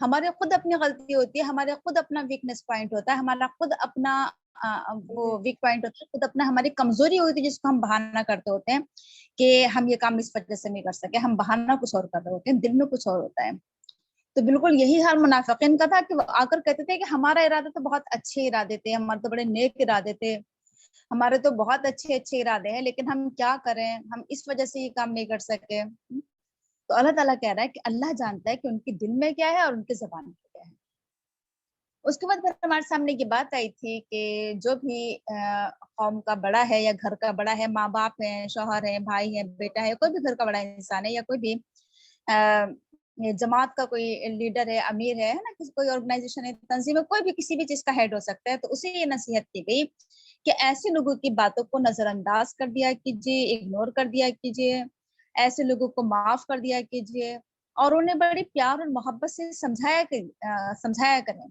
ہمارے خود اپنی غلطی ہوتی ہے، ہمارے خود اپنا ویکنس پوائنٹ ہوتا ہے، ہمارا خود اپنا وہ ویک پوائنٹ ہوتا ہے، خود اپنا ہماری کمزوری ہوتی ہے جس کو ہم بہانہ کرتے ہوتے ہیں کہ ہم یہ کام اس وجہ سے نہیں کر سکے، ہم بہانہ کچھ اور کر رہے ہوتے ہیں، دل میں کچھ اور ہوتا ہے. تو بالکل یہی حال منافقین کا تھا کہ وہ آ کر کہتے تھے کہ ہمارا ارادہ تو بہت اچھے ارادے تھے، ہمارے تو بڑے نیک ارادے تھے، ہمارے تو بہت اچھے اچھے ارادے ہیں، لیکن ہم کیا کریں، ہم اس وجہ سے یہ کام نہیں کر سکے. تو اللہ تعالیٰ کہہ رہا ہے کہ اللہ جانتا ہے کہ ان کے دل میں کیا ہے اور ان کی زبان میں کیا ہے. اس کے بعد پھر ہمارے سامنے یہ بات آئی تھی کہ جو بھی قوم کا بڑا ہے یا گھر کا بڑا ہے، ماں باپ ہیں، شوہر ہے، بھائی ہے، بیٹا ہے، کوئی بھی گھر کا بڑا انسان ہے، یا کوئی بھی جماعت کا کوئی لیڈر ہے، امیر ہے نا، کوئی آرگنائزیشن ہے، تنظیم ہے، کوئی بھی کسی بھی چیز کا ہیڈ ہو سکتا ہے، تو اسے یہ نصیحت کی گئی کہ ایسے لوگوں کی باتوں کو نظر انداز کر دیا کیجیے، اگنور کر دیا کیجیے، ایسے لوگوں کو معاف کر دیا کیجیے، اور انہیں بڑی پیار اور محبت سے سمجھایا کریں،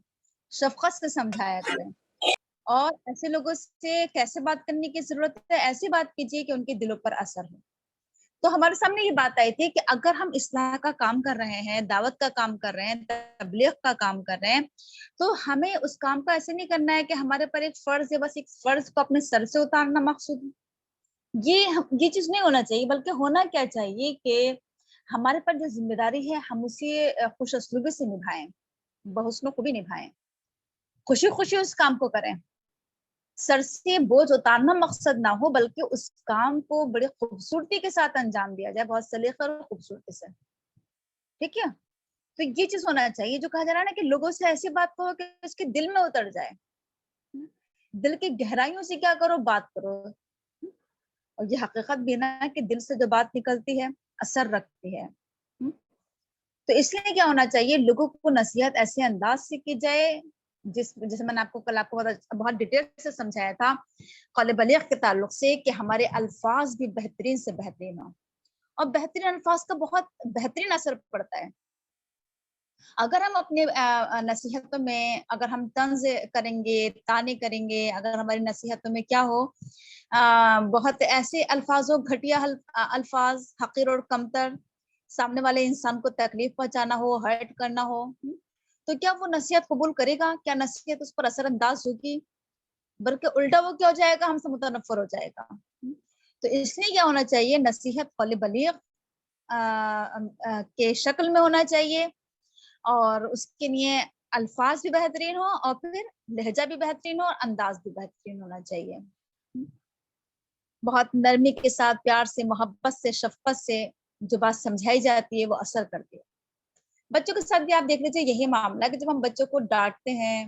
شفقت سے سمجھایا کریں. اور ایسے لوگوں سے کیسے بات کرنے کی ضرورت ہے، ایسی بات کیجیے کہ ان کے دلوں پر اثر ہو. تو ہمارے سامنے یہ بات آئی تھی کہ اگر ہم اصلاح کا کام کر رہے ہیں، دعوت کا کام کر رہے ہیں، تبلیغ کا کام کر رہے ہیں، تو ہمیں اس کام کو ایسے نہیں کرنا ہے کہ ہمارے پر ایک فرض ہے، بس ایک فرض کو اپنے سر سے اتارنا مقصود ہے. یہ چیز نہیں ہونا چاہیے، بلکہ ہونا کیا چاہیے کہ ہمارے پر جو ذمہ داری ہے ہم اسے خوش اسلوبی سے نبھائیں، بحسن خوبی نبھائیں، خوشی خوشی اس کام کو کریں. سر سے بوجھ اتارنا مقصد نہ ہو، بلکہ اس کام کو بڑی خوبصورتی کے ساتھ انجام دیا جائے، بہت سلیقے اور خوبصورتی سے. ٹھیک ہے، تو یہ چیز ہونا چاہیے جو کہا جا رہا ہے نا کہ لوگوں سے ایسی بات کرو کہ اس کے دل میں اتر جائے، دل کی گہرائیوں سے کیا کرو، بات کرو. اور یہ حقیقت بھی نا کہ دل سے جو بات نکلتی ہے اثر رکھتی ہے. تو اس لیے کیا ہونا چاہیے، لوگوں کو نصیحت ایسے انداز سے کی جائے جیسے میں نے آپ کو کل بہت ڈیٹیل سے سمجھایا تھا قول بلیغ کے تعلق سے، کہ ہمارے الفاظ بھی بہترین سے بہترین ہوں، اور بہترین الفاظ کا بہت بہترین اثر پڑتا ہے. اگر ہم اپنے نصیحتوں میں اگر ہم طنز کریں گے، طعنے کریں گے، اگر ہماری نصیحتوں میں کیا ہو بہت ایسے الفاظ ہو، گھٹیا الفاظ، حقیر اور کمتر، سامنے والے انسان کو تکلیف پہنچانا ہو، ہرٹ کرنا ہو، تو کیا وہ نصیحت قبول کرے گا؟ کیا نصیحت اس پر اثر انداز ہوگی؟ بلکہ الٹا وہ کیا ہو جائے گا، ہم سے متنفر ہو جائے گا. تو اس لیے کیا ہونا چاہیے، نصیحت قول بلیغ کے شکل میں ہونا چاہیے، اور اس کے لیے الفاظ بھی بہترین ہو، اور پھر لہجہ بھی بہترین ہو، اور انداز بھی بہترین ہونا چاہیے. بہت نرمی کے ساتھ، پیار سے، محبت سے، شفقت سے جو بات سمجھائی جاتی ہے وہ اثر کرتی ہے. بچوں کے ساتھ بھی آپ دیکھ لیجیے یہی معاملہ کہ جب ہم بچوں کو ڈانٹتے ہیں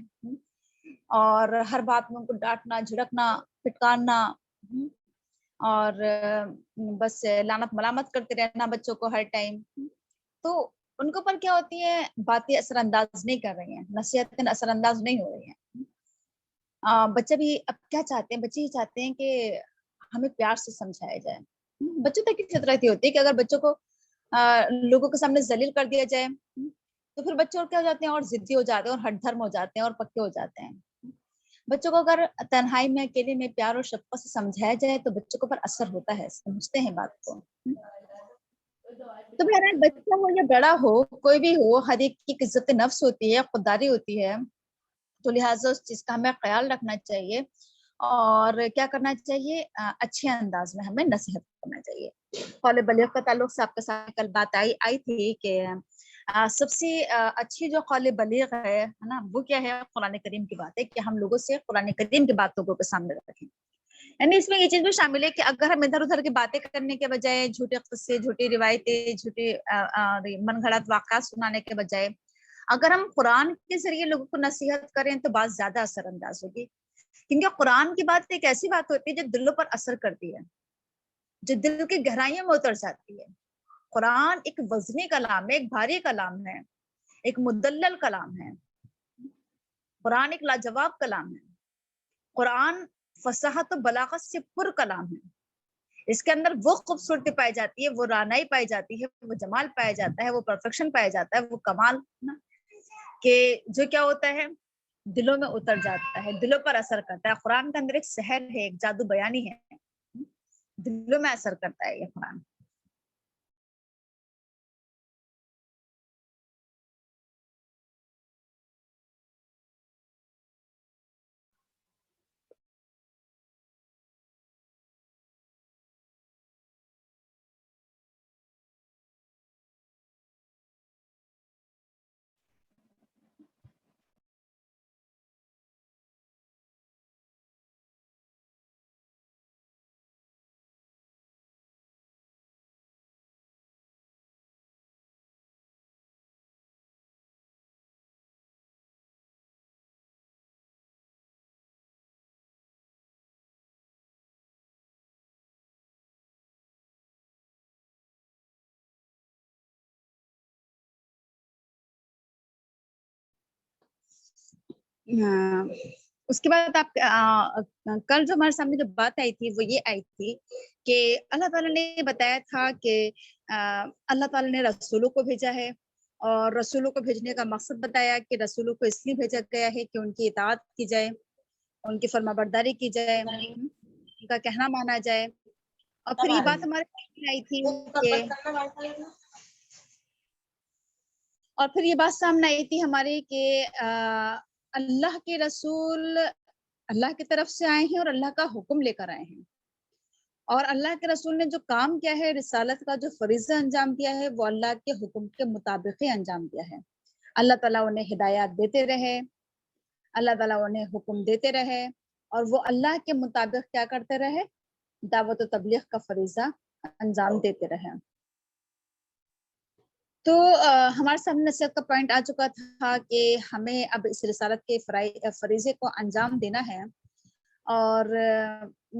اور ہر بات میں ان کو ڈانٹنا، جھڑکنا، پھٹکارنا، اور بس لعنت ملامت کرتے رہنا بچوں کو ہر ٹائم، تو ان کے اوپر کیا ہوتی ہے، باتیں اثر انداز نہیں کر رہی ہیں، نصیحتیں اثر انداز نہیں ہو رہی ہیں. بچے بھی اب کیا چاہتے ہیں، بچے ہی چاہتے ہیں کہ ہمیں پیار سے سمجھایا جائے. بچوں تک کی فطرت یہ ہوتی ہے کہ اگر بچوں کو لوگوں کے سامنے ذلیل کر دیا جائے تو پھر بچے اور کیا ہو جاتے ہیں، اور ضدی ہو جاتے ہیں، اور ہٹ دھرم ہو جاتے ہیں، اور پکے ہو جاتے ہیں. بچوں کو اگر تنہائی میں، اکیلے میں پیار اور شفقت سے سمجھایا جائے تو بچوں کو پر اثر ہوتا ہے، سمجھتے ہیں بات کو. تو بہرحال بچہ ہو یا بڑا ہو، کوئی بھی ہو، ہر ایک کی عزت نفس ہوتی ہے، خودداری ہوتی ہے، تو لہٰذا اس چیز کا ہمیں خیال رکھنا چاہیے، اور کیا کرنا چاہیے، اچھے انداز میں ہمیں نصیحت کرنا چاہیے. قول بلیغ کا تعلق سے آپ کے ساتھ کل بات آئی تھی کہ سب سے اچھی جو قول بلیغ ہے نا، وہ کیا ہے، قرآن کریم کی بات ہے کہ ہم لوگوں سے قرآن کریم کی بات لوگوں کے سامنے رکھیں. یعنی اس میں یہ چیز بھی شامل ہے کہ اگر ہم ادھر ادھر کی باتیں کرنے کے بجائے، جھوٹے قصے، جھوٹی روایتیں، جھوٹے من گھڑت واقعات سنانے کے بجائے اگر ہم قرآن کے ذریعے لوگوں کو نصیحت کریں تو بات زیادہ اثر انداز ہوگی. کیونکہ قرآن کی بات ایک ایسی بات ہوتی ہے جو دلوں پر اثر کرتی ہے، جو دل کی گہرائیوں میں اتر جاتی ہے. قرآن ایک وزنی کلام ہے، ایک بھاری کلام ہے، ایک مدلل کلام ہے. قرآن ایک لاجواب کلام ہے. قرآن فصاحت و بلاغت سے پر کلام ہے. اس کے اندر وہ خوبصورتی پائی جاتی ہے، وہ رانائی پائی جاتی ہے، وہ جمال پایا جاتا ہے، وہ پرفیکشن پایا جاتا ہے، وہ کمال کہ جو کیا ہوتا ہے، دلوں میں اتر جاتا ہے، دلوں پر اثر کرتا ہے. قرآن کے اندر ایک سحر ہے، ایک جادو بیانی ہے، دلوں میں اثر کرتا ہے یہ قرآن. اس کے بعد آپ کل جو ہمارے سامنے جو بات آئی تھی وہ یہ آئی تھی کہ اللہ تعالیٰ نے بتایا تھا کہ اللہ تعالیٰ نے رسولوں کو بھیجا ہے، اور رسولوں کو بھیجنے کا مقصد بتایا کہ رسولوں کو اس لیے بھیجا گیا ہے کہ ان کی اطاعت کی جائے، ان کی فرما برداری کی جائے، ان کا کہنا مانا جائے. اور پھر یہ بات ہمارے سامنے آئی تھی کہ اور پھر یہ بات سامنے آئی تھی ہمارے کہ اللہ کے رسول اللہ کی طرف سے آئے ہیں اور اللہ کا حکم لے کر آئے ہیں، اور اللہ کے رسول نے جو کام کیا ہے، رسالت کا جو فریضہ انجام دیا ہے، وہ اللہ کے حکم کے مطابق ہی انجام دیا ہے. اللہ تعالیٰ انہیں ہدایات دیتے رہے، اللہ تعالیٰ انہیں حکم دیتے رہے، اور وہ اللہ کے مطابق کیا کرتے رہے، دعوت و تبلیغ کا فریضہ انجام دیتے رہے. تو ہمارے سامنے نصیحت کا پوائنٹ آ چکا تھا کہ ہمیں اب اس رسالت کے فریضے کو انجام دینا ہے، اور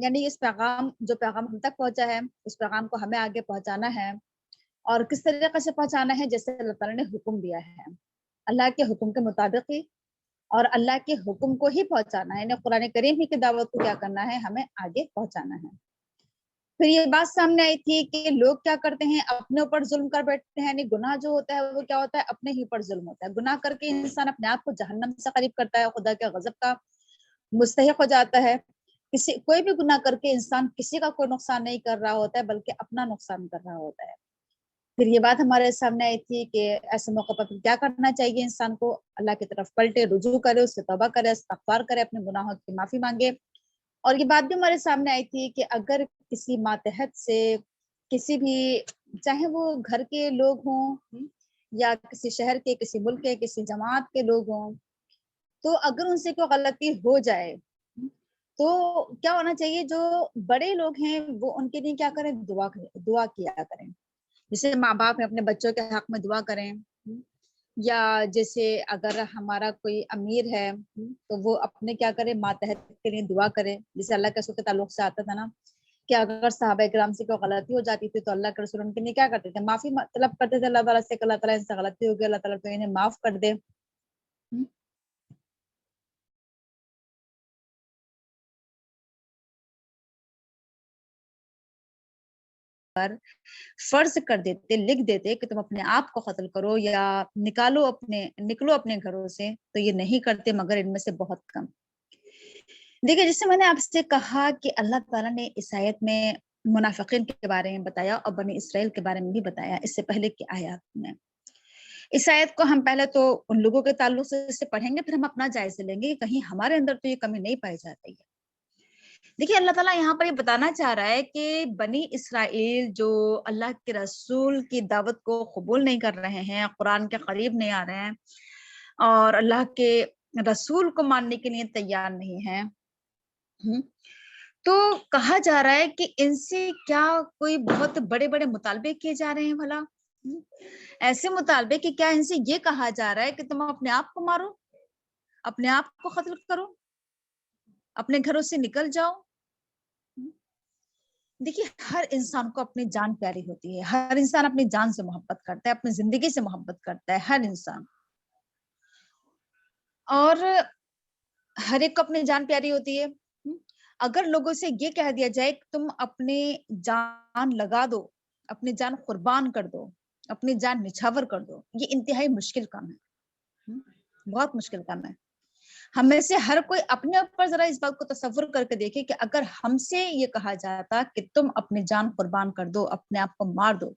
یعنی اس پیغام جو پیغام ہم تک پہنچا ہے، اس پیغام کو ہمیں آگے پہنچانا ہے، اور کس طریقے سے پہنچانا ہے، جیسے اللہ تعالیٰ نے حکم دیا ہے، اللہ کے حکم کے مطابق ہی، اور اللہ کے حکم کو ہی پہنچانا ہے، یعنی قرآن کریم ہی کی دعوت کو کیا کرنا ہے، ہمیں آگے پہنچانا ہے. پھر یہ بات سامنے آئی تھی کہ لوگ کیا کرتے ہیں، اپنے اوپر ظلم کر بیٹھتے ہیں، یعنی گناہ جو ہوتا ہے وہ کیا ہوتا ہے، اپنے ہی اوپر ظلم ہوتا ہے. گناہ کر کے انسان اپنے آپ کو جہنم سے قریب کرتا ہے، خدا کے غضب کا مستحق ہو جاتا ہے. کوئی بھی گناہ کر کے انسان کسی کا کوئی نقصان نہیں کر رہا ہوتا ہے، بلکہ اپنا نقصان کر رہا ہوتا ہے. پھر یہ بات ہمارے سامنے آئی تھی کہ ایسے موقع پر کیا کرنا چاہیے انسان کو، اللہ کی طرف پلٹے، رجوع کرے، اس سے توبہ کرے، استغفار کرے، اپنے گناہوں کی معافی مانگے. اور یہ بات بھی ہمارے سامنے آئی تھی کہ اگر کسی ماتحت سے کسی بھی، چاہے وہ گھر کے لوگ ہوں یا کسی شہر کے، کسی ملک کے، کسی جماعت کے لوگ ہوں، تو اگر ان سے کوئی غلطی ہو جائے تو کیا ہونا چاہیے، جو بڑے لوگ ہیں وہ ان کے لیے کیا کریں، دعا کیا کریں. جیسے ماں باپ اپنے بچوں کے حق میں دعا کریں، یا جیسے اگر ہمارا کوئی امیر ہے تو وہ اپنے کیا کرے، ماتحت کے لیے دعا کرے. جیسے اللہ کے رسول کے تعلق سے آتا تھا نا کہ اگر صحابہ کرام سے کوئی غلطی ہو جاتی تھی تو اللہ کے رسول ان کے لیے کیا کرتے تھے، معافی طلب کرتے تھے اللہ تعالیٰ سے کہ اللہ تعالیٰ ان سے غلطی ہو گئی، اللہ تعالیٰ تو انہیں معاف کر دے. فرض کر دیتے، لکھ دیتے کہ تم اپنے آپ کو قتل کرو یا نکلو اپنے گھروں سے، تو یہ نہیں کرتے مگر ان میں سے بہت کم. دیکھیں، جس سے میں نے آپ سے کہا کہ اللہ تعالیٰ نے اس آیت میں منافقین کے بارے میں بتایا اور بنی اسرائیل کے بارے میں بھی بتایا اس سے پہلے کی آیات میں. اس آیت کو ہم پہلے تو ان لوگوں کے تعلق سے پڑھیں گے، پھر ہم اپنا جائزہ لیں گے کہ کہیں ہمارے اندر تو یہ کمی نہیں پائی جاتی ہے. دیکھیے، اللہ تعالیٰ یہاں پر یہ بتانا چاہ رہا ہے کہ بنی اسرائیل جو اللہ کے رسول کی دعوت کو قبول نہیں کر رہے ہیں، قرآن کے قریب نہیں آ رہے ہیں، اور اللہ کے رسول کو ماننے کے لیے تیار نہیں ہیں، تو کہا جا رہا ہے کہ ان سے کیا کوئی بہت بڑے بڑے مطالبے کیے جا رہے ہیں بھلا؟ ایسے مطالبے کہ کیا ان سے یہ کہا جا رہا ہے کہ تم اپنے آپ کو مارو، اپنے آپ کو قتل کرو، اپنے گھروں سے نکل جاؤ؟ دیکھیے، ہر انسان کو اپنی جان پیاری ہوتی ہے، ہر انسان اپنی جان سے محبت کرتا ہے، اپنی زندگی سے محبت کرتا ہے، ہر انسان، اور ہر ایک کو اپنی جان پیاری ہوتی ہے. اگر لوگوں سے یہ کہہ دیا جائے کہ تم اپنی جان لگا دو، اپنی جان قربان کر دو، اپنی جان نچھاور کر دو، یہ انتہائی مشکل کام ہے، بہت مشکل کام ہے. ہم میں سے ہر کوئی اپنے اوپر ذرا اس بات کو تصور کر کے دیکھے کہ اگر ہم سے یہ کہا جاتا کہ تم اپنی جان قربان کر دو، اپنے آپ کو مار دو،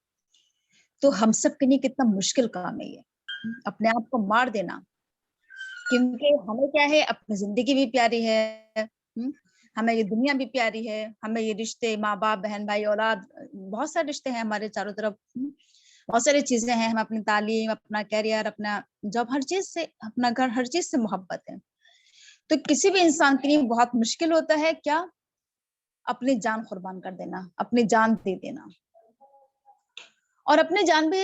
تو ہم سب کے لیے کتنا مشکل کام ہے یہ، اپنے آپ کو مار دینا. کیونکہ ہمیں کیا ہے، اپنی زندگی بھی پیاری ہے، ہمیں یہ دنیا بھی پیاری ہے، ہمیں یہ رشتے، ماں باپ، بہن بھائی، اولاد، بہت سارے رشتے ہیں ہمارے چاروں طرف، بہت ساری چیزیں ہیں، ہم اپنی تعلیم، اپنا کیریئر، اپنا جاب، ہر چیز سے، اپنا گھر، ہر چیز سے محبت ہے. تو کسی بھی انسان کے لیے بہت مشکل ہوتا ہے کیا، اپنی جان قربان کر دینا، اپنی جان دے دینا، اور اپنی جان بھی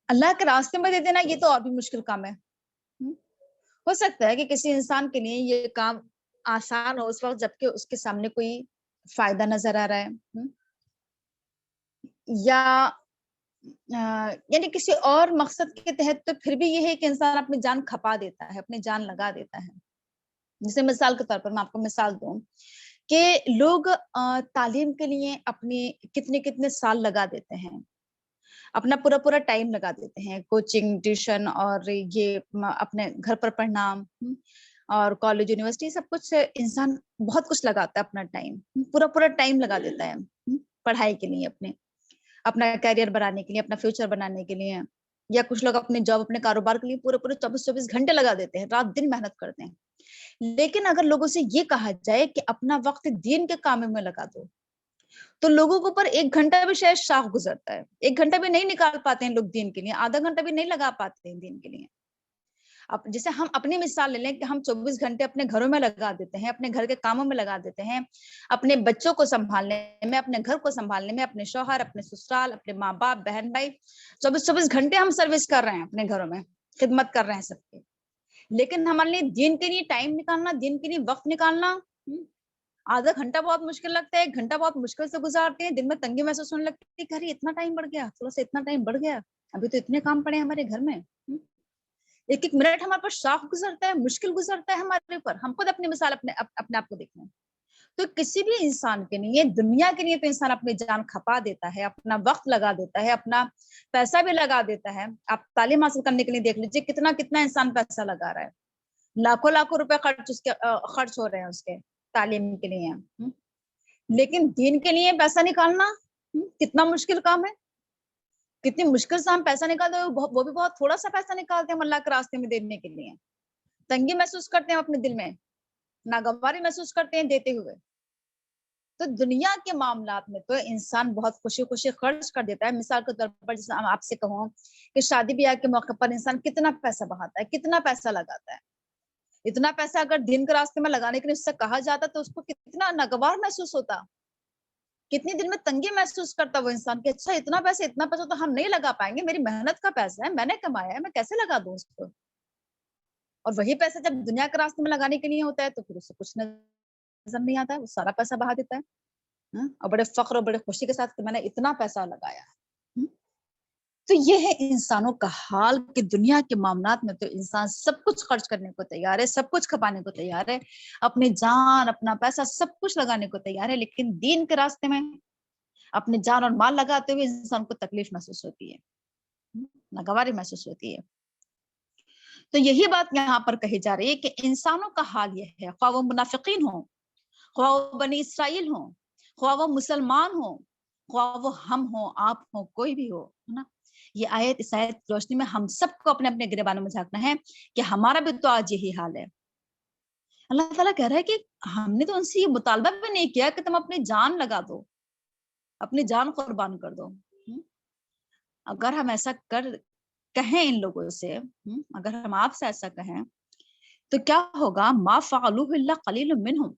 اللہ کے راستے میں دے دینا، یہ تو اور بھی مشکل کام ہے. ہو سکتا ہے کہ کسی انسان کے لیے یہ کام آسان ہو اس وقت جبکہ اس کے سامنے کوئی فائدہ نظر آ رہا ہے، یا یعنی کسی اور مقصد کے تحت، تو پھر بھی یہ ہے کہ انسان اپنی جان کھپا دیتا ہے، اپنی جان لگا دیتا ہے. جیسے مثال کے طور پر میں آپ کو مثال دوں کہ لوگ تعلیم کے لیے اپنی کتنے کتنے سال لگا دیتے ہیں، اپنا پورا پورا ٹائم لگا دیتے ہیں، کوچنگ، ٹیوشن اور یہ اپنے گھر پر پڑھنا، اور کالج، یونیورسٹی، سب کچھ انسان بہت کچھ لگاتا ہے، اپنا ٹائم پورا پورا ٹائم لگا دیتا ہے پڑھائی کے لیے، اپنا کیریئر بنانے کے لیے، اپنا فیوچر بنانے کے لیے، یا کچھ لوگ اپنے جاب، اپنے کاروبار کے لیے پورے پورے 24 گھنٹے لگا دیتے ہیں، رات دن محنت کرتے ہیں۔ لیکن اگر لوگوں سے یہ کہا جائے کہ اپنا وقت دین کے کاموں میں لگا دو، تو لوگوں کے اوپر 1 گھنٹہ بھی شاید شاخ گزرتا ہے، 1 گھنٹہ بھی نہیں نکال پاتے ہیں لوگ دین کے لیے، آدھا گھنٹہ بھی نہیں لگا پاتے ہیں دین کے لیے۔ اب جیسے ہم اپنی مثال لے لیں کہ ہم 24 گھنٹے اپنے گھروں میں لگا دیتے ہیں، اپنے گھر کے کاموں میں لگا دیتے ہیں، اپنے بچوں کو سنبھالنے میں، اپنے گھر کو سنبھالنے میں، اپنے شوہر، اپنے سسرال، اپنے ماں باپ، بہن بھائی، 24 گھنٹے ہم سروس کر رہے ہیں، اپنے گھروں میں خدمت کر رہے ہیں سب کی۔ لیکن ہمارے لیے دین کے لیے ٹائم نکالنا، دین کے لیے وقت نکالنا، آدھا گھنٹہ بہت مشکل لگتا ہے، 1 گھنٹہ بہت مشکل سے گزارتے ہیں، دن میں تنگی محسوس ہونے لگتی ہے کہ ارے اتنا ٹائم بڑھ گیا، تھوڑا سا اتنا ٹائم بڑھ گیا، ابھی تو اتنے کام پڑے ہیں ہمارے گھر میں، ایک ایک منٹ ہمارے پر شاخ گزرتا ہے، مشکل گزرتا ہے ہمارے اوپر۔ ہم خود اپنی مثال اپنے آپ کو دیکھیں تو کسی بھی انسان کے لیے، دنیا کے لیے تو انسان اپنی جان کھپا دیتا ہے، اپنا وقت لگا دیتا ہے، اپنا پیسہ بھی لگا دیتا ہے۔ آپ تعلیم حاصل کرنے کے لیے دیکھ لیجیے کتنا کتنا انسان پیسہ لگا رہا ہے، لاکھوں لاکھوں روپے خرچ ہو رہے ہیں اس کے تعلیم کے لیے۔ لیکن دین کے لیے پیسہ نکالنا کتنا مشکل کام ہے، کتنی مشکل سے ہم پیسہ نکالتے ہیں، وہ بھی بہت تھوڑا سا پیسہ نکالتے ہیں ہم اللہ کے راستے میں دینے کے لیے، تنگی محسوس کرتے ہیں اپنے دل میں، ناگواری محسوس کرتے ہیں دیتے ہوئے۔ تو دنیا کے معاملات میں تو انسان بہت خوشی خوشی خرچ کر دیتا ہے۔ مثال کے طور پر جیسے آپ سے کہوں کہ شادی بیاہ کے موقع پر انسان کتنا پیسہ بہاتا ہے، کتنا پیسہ لگاتا ہے۔ اتنا پیسہ اگر دین کے راستے میں لگانے کے لیے اس سے کہا جاتا تو اس کو کتنا ناگوار محسوس ہوتا، کتنی دل میں تنگی محسوس کرتا وہ انسان کہ اچھا اتنا پیسہ تو ہم نہیں لگا پائیں گے، میری محنت کا پیسہ ہے، میں نے کمایا ہے، میں کیسے لگا دوں اس کو۔ اور وہی پیسہ جب دنیا کے راستے میں لگانے کے لیے ہوتا ہے تو پھر اس سے کچھ نظر نہیں آتا ہے، وہ سارا پیسہ بہا دیتا ہے، اور بڑے فخر اور بڑے خوشی کے ساتھ کہ میں نے اتنا پیسہ لگایا ہے۔ تو یہ ہے انسانوں کا حال کہ دنیا کے معاملات میں تو انسان سب کچھ خرچ کرنے کو تیار ہے، سب کچھ کھپانے کو تیار ہے، اپنی جان، اپنا پیسہ سب کچھ لگانے کو تیار ہے، لیکن دین کے راستے میں اپنی جان اور مال لگاتے ہوئے انسان کو تکلیف محسوس ہوتی ہے، ناگواری محسوس ہوتی ہے۔ تو یہی بات یہاں پر کہی جا رہی ہے کہ انسانوں کا حال یہ ہے، خواہ وہ منافقین ہوں، خواہ وہ بنی اسرائیل ہوں، خواہ وہ مسلمان ہوں، خواہ وہ ہم ہوں، آپ ہوں، کوئی بھی ہو، ہے نا۔ یہ آیت، اس آیت کی روشنی میں ہم سب کو اپنے اپنے گریبانوں میں جھانکنا ہے کہ ہمارا بھی تو آج یہی حال ہے۔ اللہ تعالیٰ کہہ رہا ہے کہ ہم نے تو ان سے یہ مطالبہ بھی نہیں کیا کہ تم اپنی جان لگا دو، اپنی جان قربان کر دو۔ اگر ہم ایسا کہیں ان لوگوں سے، اگر ہم آپ سے ایسا کہیں تو کیا ہوگا؟ ما فعلوہ الا قلیل منہم،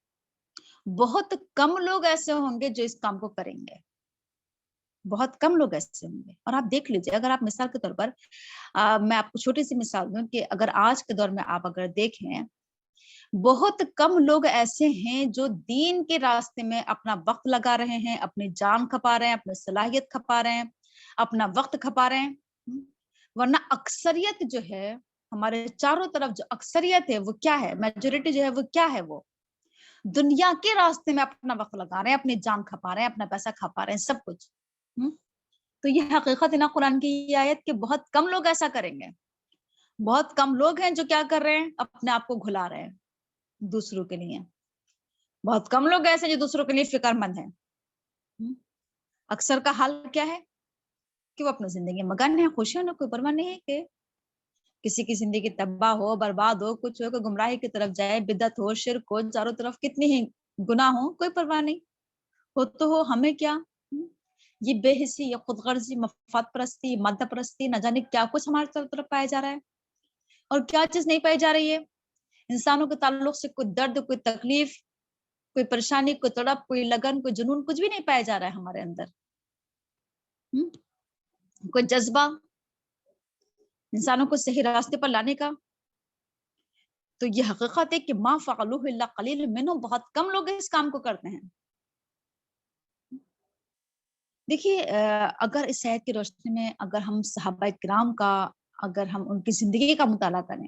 بہت کم لوگ ایسے ہوں گے جو اس کام کو کریں گے، بہت کم لوگ ایسے ہوں گے۔ اور آپ دیکھ لیجیے، اگر آپ مثال کے طور پر میں آپ کو چھوٹی سی مثال دوں کہ اگر آج کے دور میں آپ اگر دیکھیں، بہت کم لوگ ایسے ہیں جو دین کے راستے میں اپنا وقت لگا رہے ہیں، اپنی جان کھپا رہے ہیں، اپنی صلاحیت کھپا رہے ہیں، اپنا وقت کھپا رہے ہیں۔ ورنہ اکثریت جو ہے ہمارے چاروں طرف، جو اکثریت ہے وہ کیا ہے، میجورٹی جو ہے وہ کیا ہے، وہ دنیا کے راستے میں اپنا وقت لگا رہے ہیں، اپنی جان کھپا رہے ہیں، اپنا پیسہ کھپا رہے ہیں، سب کچھ۔ تو یہ حقیقت ہے نا قرآن کی یہ آیت کہ بہت کم لوگ ایسا کریں گے، بہت کم لوگ ہیں جو کیا کر رہے ہیں، اپنے آپ کو گھلا رہے ہیں دوسروں کے لیے، بہت کم لوگ ایسے جو دوسروں کے لیے فکر مند ہیں۔ اکثر کا حال کیا ہے کہ وہ اپنی زندگی مگن ہے، خوشیوں میں کوئی پرواہ نہیں ہے کہ کسی کی زندگی تباہ ہو، برباد ہو، کچھ ہو، کوئی گمراہی کی طرف جائے، بدعت ہو، شرک ہو، چاروں طرف کتنی ہی گناہ ہو، کوئی پرواہ نہیں، ہو تو ہو، ہمیں کیا۔ یہ بے حسی، یہ خود غرضی، مفاد پرستی، مادہ پرستی، نہ جانے کیا کچھ ہمارے طرف پایا جا رہا ہے، اور کیا چیز نہیں پائی جا رہی ہے۔ انسانوں کے تعلق سے کوئی درد، کوئی تکلیف، کوئی پریشانی، کوئی تڑپ، کوئی لگن، کوئی جنون، کچھ بھی نہیں پایا جا رہا ہے ہمارے اندر، کوئی جذبہ انسانوں کو صحیح راستے پر لانے کا۔ تو یہ حقیقت ہے کہ ما فعلوہ الا قلیل منہم، بہت کم لوگ اس کام کو کرتے ہیں۔ دیکھیے اگر اس آیت کی روشنی میں اگر ہم صحابہ کرام کا، اگر ہم ان کی زندگی کا مطالعہ کریں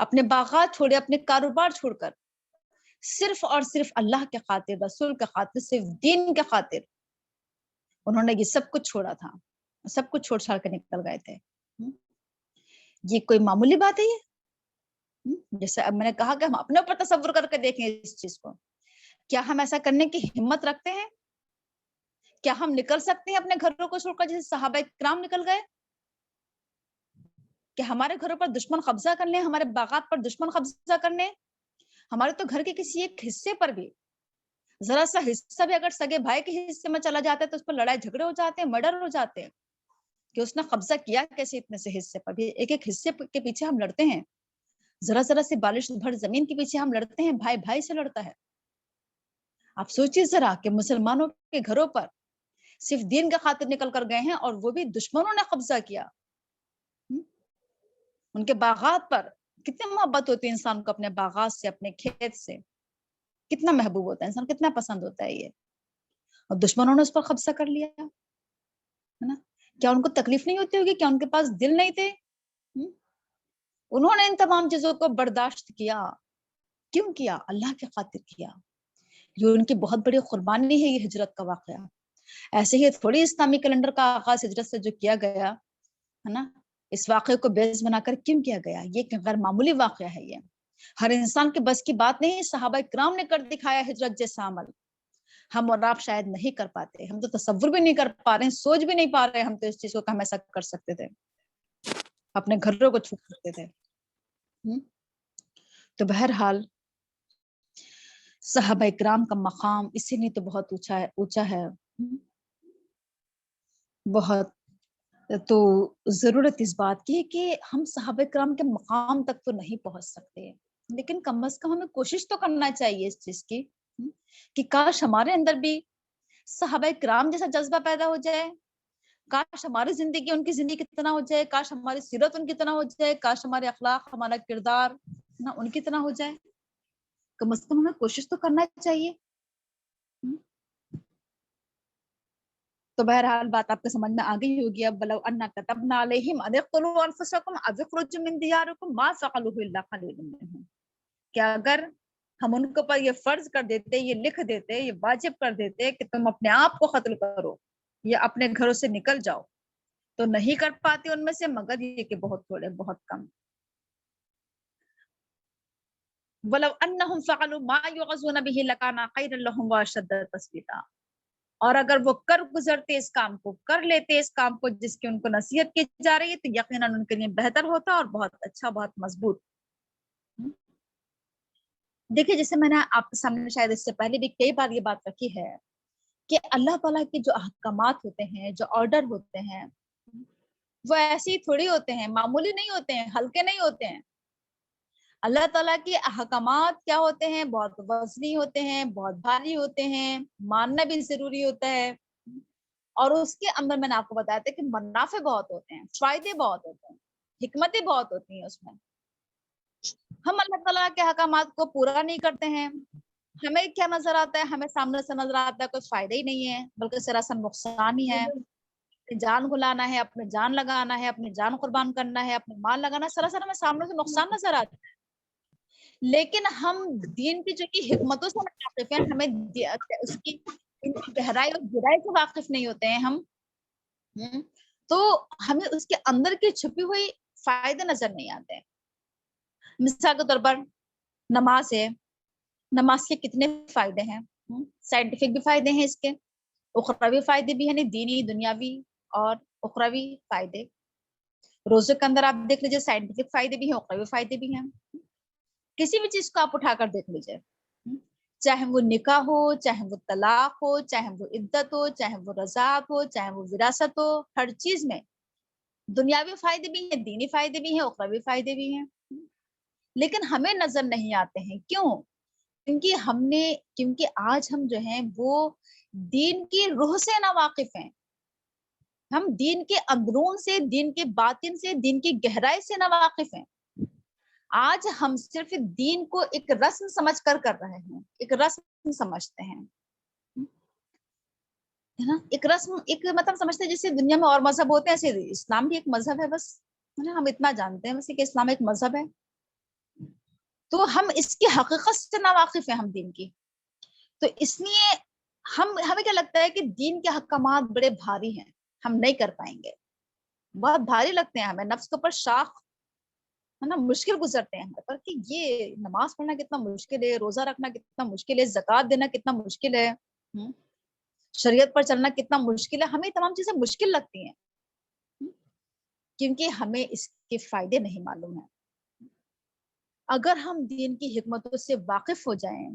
اپنے باغات چھوڑے، اپنے کاروبار چھوڑ کر صرف اور صرف اللہ کے خاطر، رسول کے خاطر، صرف دین کے خاطر انہوں نے یہ سب کچھ چھوڑا تھا، سب کچھ چھوڑ چھاڑ کے نکل گئے تھے۔ یہ کوئی معمولی بات ہے یہ؟ جیسے اب میں نے کہا کہ ہم اپنے اوپر تصور کر کے دیکھیں اس چیز کو، کیا ہم ایسا کرنے کی ہمت رکھتے ہیں؟ کیا ہم نکل سکتے ہیں اپنے گھروں کو چھوڑ کر جیسے صحابہ کرام نکل گئے؟ کہ ہمارے گھروں پر دشمن قبضہ کر لیں، ہمارے باغات پر دشمن قبضہ کر لیں، ہمارے تو گھر کے کسی ایک حصے پر بھی ذرا سا حصہ بھی اگر سگے بھائی کے حصے میں چلا جاتا ہے تو اس پر لڑائی جھگڑے ہو جاتے ہیں، مرڈر ہو جاتے ہیں کہ اس نے قبضہ کیا کیسے اتنے سے حصے پر بھی۔ ایک ایک حصے کے پیچھے ہم لڑتے ہیں، ذرا ذرا سی بالش بھر زمین کے پیچھے ہم لڑتے ہیں، بھائی بھائی سے لڑتا ہے۔ آپ سوچیے ذرا کہ مسلمانوں کے گھروں پر صرف دین کا خاطر نکل کر گئے ہیں اور وہ بھی دشمنوں نے قبضہ کیا۔ ان کے باغات پر کتنی محبت ہوتی ہے انسان کو، اپنے باغات سے، اپنے کھیت سے کتنا محبوب ہوتا ہے انسان، کتنا پسند ہوتا ہے یہ، اور دشمنوں نے اس پر قبضہ کر لیا ہے نا۔ کیا ان کو تکلیف نہیں ہوتی ہوگی؟ کیا ان کے پاس دل نہیں تھے؟ انہوں نے ان تمام چیزوں کو برداشت کیا، کیوں کیا؟ اللہ کے خاطر کیا۔ یہ ان کی بہت بڑی قربانی ہے، یہ ہجرت کا واقعہ۔ ایسے ہی تھوڑی اسلامی کیلنڈر کا آغاز ہجرت سے جو کیا گیا ہے نا، اس واقعے کو بیس بنا کر کیوں کیا گیا؟ یہ غیر معمولی واقعہ ہے، یہ ہر انسان کے بس کی بات نہیں۔ صحابہ کرام نے کر دکھایا ہجرت جیسا عمل، ہم اور آپ شاید نہیں کر پاتے، ہم تو تصور بھی نہیں کر پا رہے ہیں، سوچ بھی نہیں پا رہے ہم تو اس چیز کو کہ ہم ایسا کر سکتے تھے، اپنے گھروں کو چھوڑ سکتے تھے۔ تو بہرحال صحابہ کرام کا مقام اسی لیے تو بہت اونچا ہے، بہت۔ تو ضرورت اس بات کی ہے کہ ہم صحابہ کرام کے مقام تک تو نہیں پہنچ سکتے، لیکن کم از کم ہمیں کوشش تو کرنا چاہیے اس چیز کی کہ کاش ہمارے اندر بھی صحابہ کرام جیسا جذبہ پیدا ہو جائے، کاش ہماری زندگی ان کی زندگی کی طرح ہو جائے، کاش ہماری سیرت ان کی طرح ہو جائے، کاش ہمارے اخلاق، ہمارا کردار ان کی طرح ہو جائے۔ کم از کم ہمیں کوشش تو کرنا چاہیے۔ تو بہرحال بات آپ کو سمجھ میں آ گئی ہوگی اب۔ وَلَوْ أَنَّا كَتَبْنَا عَلَيْهِمْ أَنِ اقْتُلُوا أَنفُسَكُمْ أَوِ اخْرُجُوا مِنْ دِيَارِكُمْ مَا فَعَلُوهُ إِلَّا قَلِيلٌ مِّنْهُمْ، کہ اگر ہم ان کو پر یہ فرض کر دیتے، یہ لکھ دیتے، یہ واجب کر دیتے کہ تم اپنے آپ کو قتل کرو یا اپنے گھروں سے نکل جاؤ، تو نہیں کر پاتے ان میں سے مگر یہ کہ بہت تھوڑے، بہت کم۔ وَلَوْ أَنَّهُمْ فَعَلُوا مَا يُوعَظُونَ بِهِ لَكَانَ خَيْرًا لَّهُمْ وَأَشَدَّ تَثْبِيتًا، اور اگر وہ کر گزرتے اس کام کو، کر لیتے اس کام کو جس کی ان کو نصیحت کی جا رہی ہے، تو یقیناً ان کے لیے بہتر ہوتا اور بہت اچھا، بہت مضبوط۔ دیکھیے جیسے میں نے آپ کے سامنے شاید اس سے پہلے بھی کئی بار یہ بات رکھی ہے کہ اللہ تعالیٰ کے جو احکامات ہوتے ہیں، جو آرڈر ہوتے ہیں، وہ ایسے ہی تھوڑی ہوتے ہیں، معمولی نہیں ہوتے ہیں، ہلکے نہیں ہوتے ہیں۔ اللہ تعالیٰ کے احکامات کیا ہوتے ہیں؟ بہت وزنی ہوتے ہیں، بہت بھاری ہوتے ہیں، ماننا بھی ضروری ہوتا ہے، اور اس کے اندر میں نے آپ کو بتایا تھا کہ منافع بہت ہوتے ہیں، فائدے بہت ہوتے ہیں، حکمتیں بہت ہوتی ہیں اس میں۔ ہم اللہ تعالیٰ کے احکامات کو پورا نہیں کرتے ہیں، ہمیں کیا نظر آتا ہے؟ ہمیں سامنے سے نظر آتا ہے کوئی فائدہ ہی نہیں ہے، بلکہ سراسر نقصان ہی ہے۔ جان گلانا ہے، اپنے جان لگانا ہے، اپنی جان قربان کرنا ہے، اپنے مال لگانا ہے، سراسر ہمیں سامنے سے نقصان نظر آتا ہے۔ لیکن ہم دین کی جو کی حکمتوں سے واقف ہیں، ہمیں اس کی گہرائی اور گہرائی سے واقف نہیں ہوتے ہیں ہم، تو ہمیں اس کے اندر کی چھپی ہوئی فائدے نظر نہیں آتے ہیں۔ مثال کے طور پر نماز ہے، نماز کے کتنے فائدے ہیں، سائنٹیفک بھی فائدے ہیں اس کے، اخروی فائدے بھی ہیں، یعنی دینی، دنیاوی اور اخروی فائدے۔ روزے کے اندر آپ دیکھ لیجیے سائنٹیفک فائدے بھی ہیں، اخروی فائدے بھی ہیں۔ کسی بھی چیز کو آپ اٹھا کر دیکھ لیجیے، چاہے وہ نکاح ہو، چاہے وہ طلاق ہو، چاہے وہ عدت ہو، چاہے وہ رضاعت ہو، چاہے وہ وراثت ہو، ہر چیز میں دنیاوی فائدے بھی ہیں، دینی فائدے بھی ہیں، اخروی فائدے بھی ہیں، لیکن ہمیں نظر نہیں آتے ہیں۔ کیوں؟ کیونکہ آج ہم جو ہیں وہ دین کی روح سے نا واقف ہیں، ہم دین کے اندرون سے، دین کے باطن سے، دین کی گہرائی سے نا واقف ہیں۔ آج ہم صرف دین کو ایک رسم سمجھ کر رہے ہیں، ایک رسم سمجھتے ہیں، ہے نا، ایک رسم، ایک مطلب سمجھتے ہیں جیسے دنیا میں اور مذہب ہوتے ہیں، ایسے اسلام بھی ایک مذہب ہے، بس ہے نا، ہم اتنا جانتے ہیں ویسے کہ اسلام ایک مذہب ہے۔ تو ہم اس کی حقیقت سے ناواقف ہیں ہم دین کی. تو اس لیے ہمیں کیا لگتا ہے کہ دین کے احکامات بڑے بھاری ہیں, ہم نہیں کر پائیں گے, بہت بھاری لگتے ہیں ہمیں, نفس کے اوپر شاق ہے نا, مشکل گزرتے ہیں ہمارے پر کہ یہ نماز پڑھنا کتنا مشکل ہے, روزہ رکھنا کتنا مشکل ہے, زکوٰۃ دینا کتنا مشکل ہے, شریعت پر چلنا کتنا مشکل ہے. ہمیں تمام چیزیں مشکل لگتی ہیں کیونکہ ہمیں اس کے فائدے نہیں معلوم ہیں. اگر ہم دین کی حکمتوں سے واقف ہو جائیں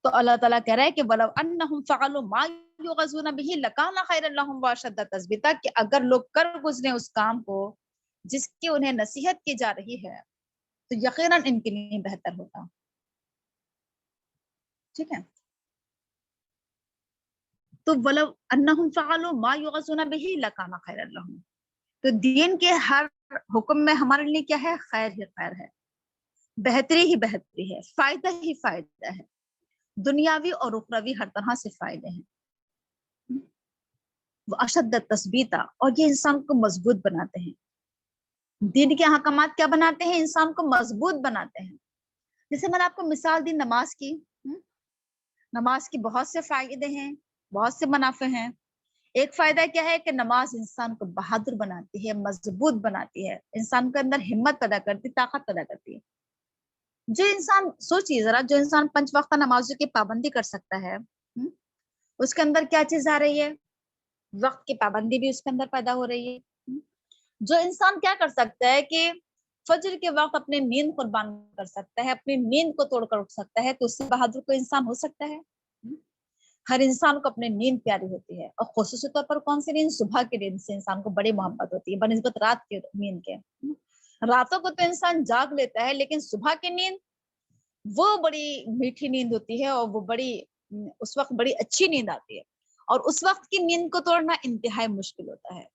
تو اللہ تعالیٰ کہہ رہا ہے کہ وَلَوْ أَنَّهُمْ فَعَلُوا مَا يُوعَظُونَ بِهِ لَكَانَ خَيْرًا لَهُمْ وَأَشَدَّ تَثْبِيتًا, کہ اگر لوگ کر گزرے اس کام کو جس کی انہیں نصیحت کی جا رہی ہے تو یقیناً ان کے لیے بہتر ہوگا. ٹھیک ہے, تو وَلَوْ أَنَّهُمْ فَعَلُوا مَا يُوعَظُونَ بِهِ لَكَانَ خَيْرًا لَهُمْ. تو دین کے ہر حکم میں ہمارے لیے کیا ہے, خیر ہی خیر ہے, بہتری ہی بہتری ہے, فائدہ ہی فائدہ ہے, دنیاوی اور اخروی ہر طرح سے فائدے ہیں. وہ اشد تثبیتا, اور یہ انسان کو مضبوط بناتے ہیں. دین کے احکامات کیا بناتے ہیں, انسان کو مضبوط بناتے ہیں. جیسے میں نے آپ کو مثال دی نماز کی, نماز کی بہت سے فائدے ہیں, بہت سے منافع ہیں. ایک فائدہ کیا ہے کہ نماز انسان کو بہادر بناتی ہے, مضبوط بناتی ہے, انسان کے اندر ہمت پیدا کرتی, طاقت پیدا کرتی ہے. جو انسان سوچیے ذرا, جو انسان 5 وقتہ نمازوں کی پابندی کر سکتا ہے, اس کے اندر کیا چیز آ رہی ہے, وقت کی پابندی بھی اس کے اندر پیدا ہو رہی ہے. جو انسان کیا کر سکتا ہے کہ فجر کے وقت اپنے نیند قربان کر سکتا ہے, اپنی نیند کو توڑ کر اٹھ سکتا ہے, تو اس سے بہادر کوئی انسان ہو سکتا ہے. ہر انسان کو اپنی نیند پیاری ہوتی ہے, اور خصوصی طور پر کون سی نیند, صبح کی نیند سے انسان کو بڑی محبت ہوتی ہے بنسبت رات کی نیند کے. راتوں کو تو انسان جاگ لیتا ہے, لیکن صبح کی نیند وہ بڑی میٹھی نیند ہوتی ہے, اور وہ بڑی اس وقت بڑی اچھی نیند آتی ہے, اور اس وقت کی نیند کو توڑنا انتہائی مشکل ہوتا ہے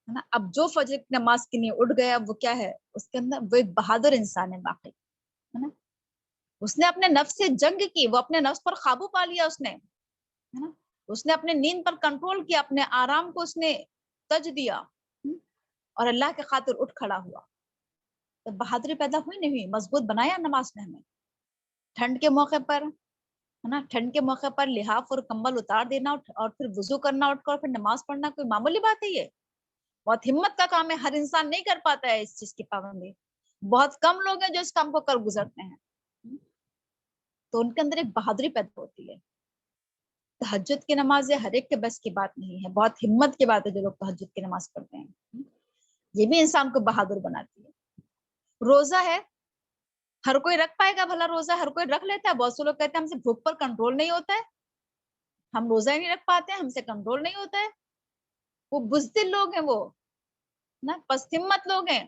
نا. اب جو فجر کی نماز کے لیے اٹھ گیا, وہ کیا ہے, اس کے اندر وہ ایک بہادر انسان ہے واقعی, ہے نا. اس نے اپنے نفس سے جنگ کی, وہ اپنے نفس پر قابو پا لیا, اس نے اپنے نیند پر کنٹرول کیا, اپنے آرام کو اس نے تج دیا, اور اللہ کے خاطر اٹھ کھڑا ہوا. تو بہادری پیدا ہوئی نہیں ہوئی, مضبوط بنایا نماز نے ہمیں. ٹھنڈ کے موقع پر ہے نا, ٹھنڈ کے موقع پر لحاف اور کمبل اتار دینا, اور پھر وضو کرنا, اٹھ کر پھر نماز پڑھنا کوئی معمولی بات ہے, یہ بہت ہمت کا کام ہے. ہر انسان نہیں کر پاتا ہے اس چیز کی پابندی, بہت کم لوگ ہیں جو اس کام کو کر گزرتے ہیں, تو ان کے اندر ایک بہادری پیدا ہوتی ہے. تہجد کی نماز ہر ایک کے بس کی بات نہیں ہے, بہت ہمت کی بات ہے جو لوگ تہجد کی نماز پڑھتے ہیں, یہ بھی انسان کو بہادر بناتی ہے. روزہ ہے, ہر کوئی رکھ پائے گا بھلا روزہ, ہر کوئی رکھ لیتا ہے. بہت سے لوگ کہتے ہیں ہم سے بھوک پر کنٹرول نہیں ہوتا ہے, ہم روزہ ہی نہیں رکھ پاتے ہیں, ہم سے کنٹرول نہیں ہوتا ہے. وہ بزدل لوگ ہیں, وہ نا پست ہمت لوگ ہیں.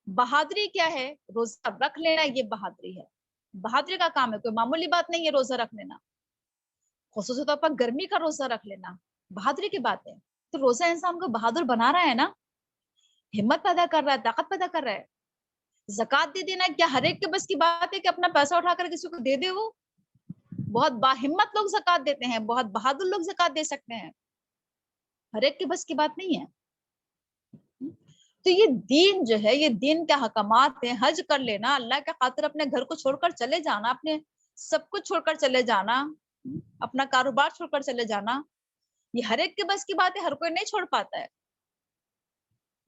بہادری کیا ہے, روزہ رکھ لینا, یہ بہادری ہے. بہادری کا کام ہے, کوئی معمولی بات نہیں ہے روزہ رکھ لینا, خصوصی طور پر گرمی کا روزہ رکھ لینا بہادری کی بات ہے. تو روزہ انسان کو بہادر بنا رہا ہے نا, ہمت پیدا کر رہا ہے, طاقت پیدا کر رہا ہے. زکوٰۃ دے دینا کیا ہر ایک کے بس کی بات ہے کہ اپنا پیسہ اٹھا کر کسی کو دے دے؟ وہ بہت باہمت لوگ زکوٰۃ دیتے ہیں, بہت بہادر لوگ زکوٰۃ دے سکتے ہیں, ہر ایک کے بس کی بات نہیں ہے. تو یہ دین جو ہے, یہ دین کے حکمات ہیں. حج کر لینا, اللہ کے خاطر اپنے گھر کو چھوڑ کر چلے جانا, اپنے سب کچھ چھوڑ کر چلے جانا, اپنا کاروبار چھوڑ کر چلے جانا, یہ ہر ایک کے بس کی بات ہے, ہر کوئی نہیں چھوڑ پاتا ہے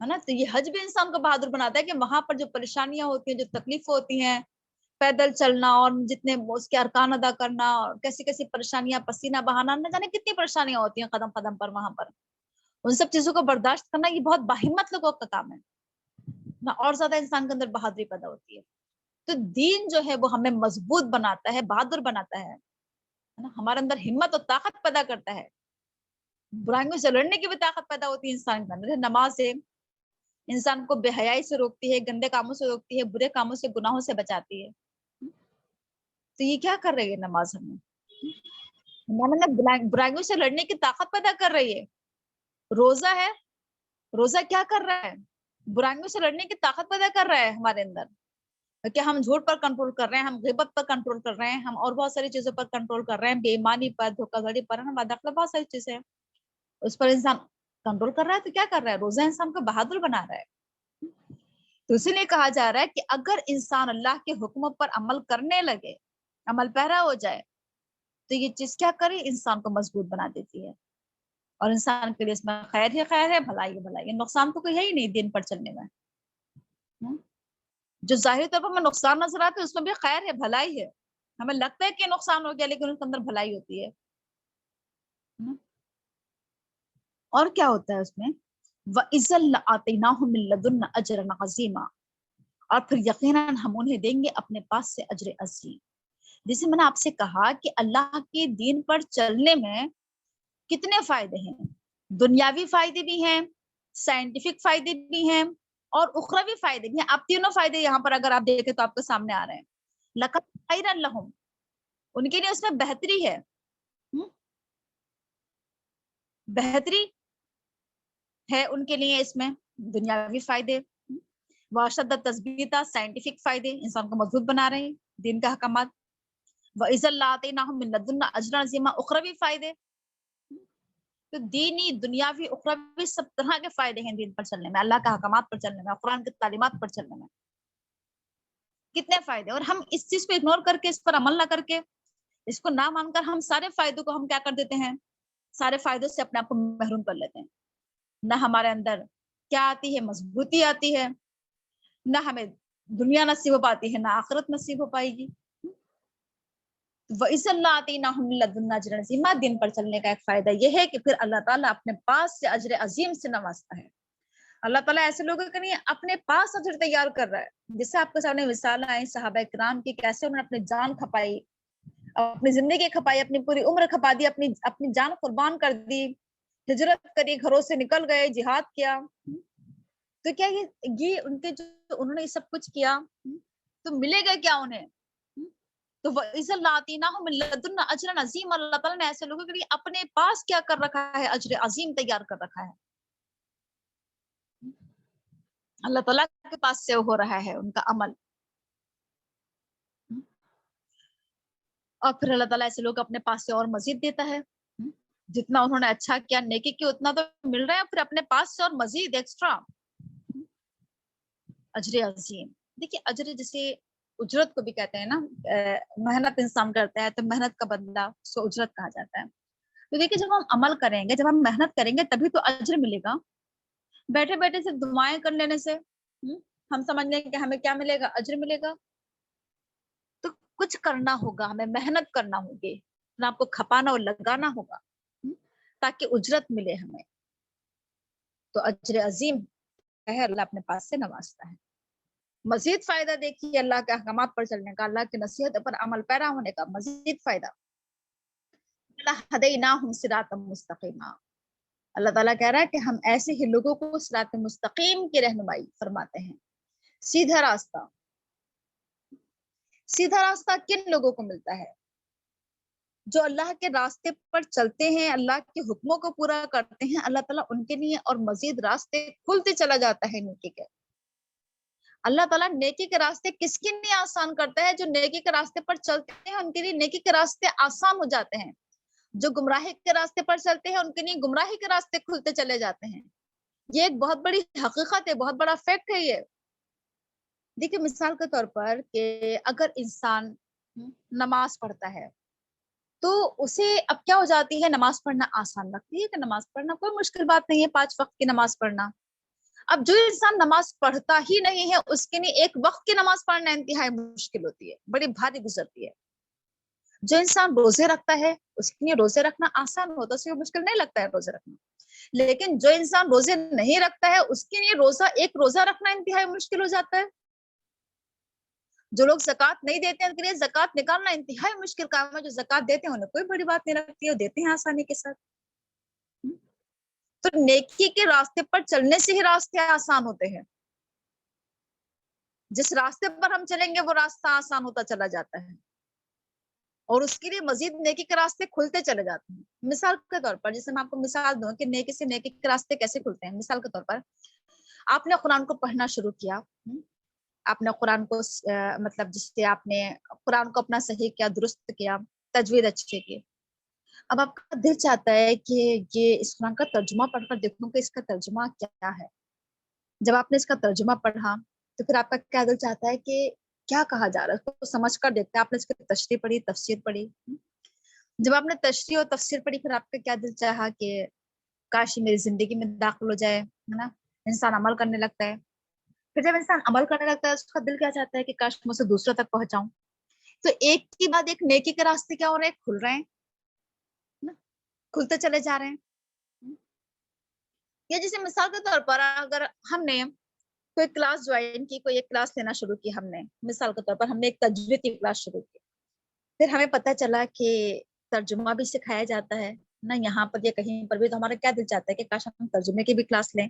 نا. تو یہ حج بھی انسان کو بہادر بناتا ہے کہ وہاں پر جو پریشانیاں ہوتی ہیں, جو تکلیف ہوتی ہیں, پیدل چلنا, اور جتنے اس کے ارکان ادا کرنا, اور کیسی کیسی پریشانیاں, پسینہ بہانا, نہ جانے کتنی پریشانیاں ہوتی ہیں قدم قدم پر وہاں پر, ان سب چیزوں کو برداشت کرنا یہ بہت باہمت لوگوں کا کام ہے نا, اور زیادہ انسان کے اندر بہادری پیدا ہوتی ہے. تو دین جو ہے وہ ہمیں مضبوط بناتا ہے, بہادر بناتا ہے نا, ہمارے اندر ہمت اور طاقت پیدا کرتا ہے, برائیوں سے لڑنے کی بھی طاقت پیدا ہوتی ہے انسان کے اندر. نماز ہے انسان کو بے حیائی سے روکتی ہے, گندے کاموں سے روکتی ہے, برے کاموں سے, گناہوں سے بچاتی ہے. تو یہ کیا کر رہی ہے نماز ہمیں, برائیوں سے لڑنے کی طاقت پیدا کر رہی ہے. روزہ ہے, روزہ کیا کر رہا ہے, برائیوں سے لڑنے کی طاقت پیدا کر رہا ہے ہمارے اندر, کہ ہم جھوٹ پر کنٹرول کر رہے ہیں, ہم غیبت پر کنٹرول کر رہے ہیں, ہم اور بہت ساری چیزوں پر کنٹرول کر رہے ہیں, بے ایمانی پر, دھوکہ دھڑی پر, بہت ساری چیزیں اس پر انسان کنٹرول کر رہا ہے. تو کیا کر رہا ہے, روزہ انسان کو بہادر بنا رہا ہے. تو اسی لیے کہا جا رہا ہے کہ اگر انسان اللہ کے حکموں پر عمل کرنے لگے، عمل پیرا ہو جائے، تو یہ چیز کیا کرے، انسان کو مضبوط بنا دیتی ہے، اور انسان کے لیے اس میں خیر ہی خیر ہے، بھلائی ہی بھلائی ہے، نقصان تو کوئی ہے ہی نہیں دین پر چلنے میں۔ جو ظاہری طور پر ہمیں نقصان نظر آتا ہے اس میں بھی خیر ہے، بھلائی ہے، ہمیں لگتا ہے کہ نقصان ہو گیا لیکن اس کے اندر بھلائی ہوتی ہے۔ اور کیا ہوتا ہے اس میں، وَإِذًا لَآتَيْنَاهُم مِّن لَّدُنَّا أَجْرًا عَظِيمًا، اور پھر یقیناً ہم انہیں دیں گے اپنے پاس سے اجر عظیم۔ جیسے میں نے آپ سے کہا کہ اللہ کے دین پر چلنے میں کتنے فائدے ہیں، دنیاوی فائدے بھی ہیں، سائنٹیفک فائدے بھی ہیں، اور اخروی فائدے بھی ہیں۔ آپ تینوں فائدے یہاں پر اگر آپ دیکھیں تو آپ کے سامنے آ رہے ہیں۔ لَقَدْ خَيْرًا لَهُمْ، ان کے لیے اس میں بہتری ہے، بہتری ہے ان کے لیے اس میں، دنیاوی فائدے، واشد تثبیتا، سائنٹیفک فائدے، انسان کو مضبوط بنا رہے ہیں دین کا احکامات، وَإِذًا لَآتَيْنَاهُم مِّن لَّدُنَّا أَجْرًا عَظِيمًا، اخروی فائدے، تو دینی دنیاوی اخروی سب طرح کے فائدے ہیں دین پر چلنے میں، اللہ کے احکامات پر چلنے میں، قرآن کی تعلیمات پر چلنے میں، کتنے فائدے۔ اور ہم اس چیز کو اگنور کر کے، اس پر عمل نہ کر کے، اس کو نہ مان کر ہم سارے فائدوں کو ہم کیا کر دیتے ہیں، سارے فائدوں سے اپنے آپ کو محروم کر لیتے ہیں۔ نہ ہمارے اندر کیا آتی ہے، مضبوطی آتی ہے، نہ ہمیں دنیا نصیب ہو پاتی ہے، نہ آخرت نصیب ہو پائے گی۔ وَإِذًا لَآتَيْنَاهُم مِّن لَّدُنَّا أَجْرًا عَظِيمًا، دین پر چلنے کا ایک فائدہ یہ ہے کہ پھر اللہ تعالیٰ اپنے پاس سے اجر عظیم سے نوازتا ہے۔ اللہ تعالیٰ ایسے لوگوں کے لیے اپنے پاس اجر تیار کر رہا ہے، جس سے آپ کے سامنے مثال آئی صحابہ کرام کی، کیسے انہوں نے اپنی جان کھپائی، اپنی زندگی کھپائی، اپنی پوری عمر کھپا دی، اپنی جان قربان کر دی، ہجرت کری، گھروں سے نکل گئے، جہاد کیا۔ تو کیا یہ ان کے جو انہوں نے یہ سب کچھ کیا تو ملے گا کیا انہیں؟ تو وَإِذًا لَآتَيْنَاهُم مِّن لَّدُنَّا أَجْرًا عَظِيمًا، اللہ تعالیٰ نے ایسے لوگوں کے لیے اپنے پاس کیا کر رکھا ہے، اجر عظیم تیار کر رکھا ہے۔ اللہ تعالیٰ کے پاس سے ہو رہا ہے ان کا عمل، اور پھر اللہ تعالیٰ ایسے لوگ اپنے پاس سے اور مزید دیتا ہے، جتنا انہوں نے اچھا کیا، نیکی کی، اتنا تو مل رہا ہے، پھر اپنے پاس سے اور مزید ایکسٹرا اجر عظیم۔ دیکھیے اجر جسے اجرت کو بھی کہتے ہیں نا، محنت انسان کرتا ہے تو محنت کا بدلہ اس کو اجرت کہا جاتا ہے۔ تو دیکھیے جب ہم عمل کریں گے، جب ہم محنت کریں گے تبھی تو اجر ملے گا۔ بیٹھے بیٹھے صرف دعائیں کر لینے سے ہم سمجھ لیں کہ ہمیں کیا ملے گا، اجر ملے گا؟ تو کچھ کرنا ہوگا، ہمیں محنت کرنا ہوگی، اپنے آپ کو کھپانا اور لگانا ہوگا تاکہ اجرت ملے ہمیں۔ تو اجر عظیم ہے، اللہ اپنے پاس سے نوازتا ہے۔ مزید فائدہ دیکھیے اللہ کے احکامات پر چلنے کا، اللہ کی نصیحت پر عمل پیرا ہونے کا مزید فائدہ، لَهَدَيْنَاهُمْ صِرَاطًا مُسْتَقِيمًا، اللہ تعالیٰ کہہ رہا ہے کہ ہم ایسے ہی لوگوں کو صراط مستقیم کی رہنمائی فرماتے ہیں، سیدھا راستہ۔ سیدھا راستہ کن لوگوں کو ملتا ہے؟ جو اللہ کے راستے پر چلتے ہیں، اللہ کے حکموں کو پورا کرتے ہیں، اللہ تعالیٰ ان کے لیے اور مزید راستے کھلتے چلا جاتا ہے نیکی کے۔ اللہ تعالیٰ نیکی کے راستے کس کے لیے آسان کرتا ہے؟ جو نیکی کے راستے پر چلتے ہیں ان کے لیے نیکی کے راستے آسان ہو جاتے ہیں، جو گمراہی کے راستے پر چلتے ہیں ان کے لیے گمراہی کے راستے کھلتے چلے جاتے ہیں۔ یہ ایک بہت بڑی حقیقت ہے، بہت بڑا فیکٹ ہے یہ۔ دیکھیے مثال کے طور پر کہ اگر انسان نماز پڑھتا ہے تو اسے اب کیا ہو جاتی ہے، نماز پڑھنا آسان لگتی ہے کہ نماز پڑھنا کوئی مشکل بات نہیں ہے، 5 وقت کی نماز پڑھنا۔ اب جو انسان نماز پڑھتا ہی نہیں ہے اس کے لیے ایک وقت کی نماز پڑھنا انتہائی مشکل ہوتی ہے، بڑی بھاری گزرتی ہے۔ جو انسان روزے رکھتا ہے اس کے لیے روزے رکھنا آسان ہوتا ہے، اسے مشکل نہیں لگتا ہے روزے رکھنا۔ لیکن جو انسان روزے نہیں رکھتا ہے اس کے لیے ایک روزہ رکھنا انتہائی مشکل ہو جاتا ہے۔ جو لوگ زکوٰۃ نہیں دیتے ہیں ان کے لیے زکوٰۃ نکالنا انتہائی مشکل کام ہے، جو زکوٰۃ دیتے ہیں انہیں کوئی بڑی بات نہیں لگتی ہے، وہ دیتے ہیں آسانی کے ساتھ۔ تو نیکی کے راستے پر چلنے سے ہی راستے آسان ہوتے ہیں، جس راستے پر ہم چلیں گے وہ راستہ آسان ہوتا چلا جاتا ہے، اور اس کے لیے مزید نیکی کے راستے کھلتے چلے جاتے ہیں۔ مثال کے طور پر جیسے میں آپ کو مثال دوں کہ نیکی سے نیکی کے راستے کیسے کھلتے ہیں، مثال کے طور پر آپ نے قرآن کو پڑھنا شروع کیا، آپ نے قرآن کو مطلب جس سے آپ نے قرآن کو اپنا صحیح کیا، درست کیا، تجوید اچھے کی، اب آپ کا دل چاہتا ہے کہ یہ اس قرآن کا ترجمہ پڑھ کر دیکھوں کہ اس کا ترجمہ کیا ہے۔ جب آپ نے اس کا ترجمہ پڑھا تو پھر آپ کا کیا دل چاہتا ہے کہ کیا کہا جا رہا ہے، اس کو سمجھ کر دیکھتے ہیں. آپ نے اس کی تشریح پڑھی، تفسیر پڑھی. جب آپ نے تشریح اور تفسیر پڑھی پھر آپ کا کیا دل چاہا کہ کاش یہ میری زندگی میں داخل ہو جائے، ہے نا. انسان عمل کرنے لگتا ہے. پھر جب انسان عمل کرنے لگتا ہے اس کا دل کیا چاہتا ہے کہ کاش میں اسے دوسروں تک پہنچاؤں. تو ایک کے بعد ایک نیکی کے راستے کیا ہو رہے ہیں، کھل رہے ہیں نا، کھلتے چلے جا رہے ہیں. یا جیسے مثال کے طور پر اگر ہم نے کوئی کلاس جوائن کی، کوئی ایک کلاس لینا شروع کی، ہم نے مثال کے طور پر ہم نے ایک تجوید کی کلاس شروع کی، پھر ہمیں پتہ چلا کہ ترجمہ بھی سکھایا جاتا ہے نا یہاں پر یا کہیں پر بھی، تو ہمارا کیا دل چاہتا ہے کہ کاش ہم ترجمے کی بھی کلاس لیں.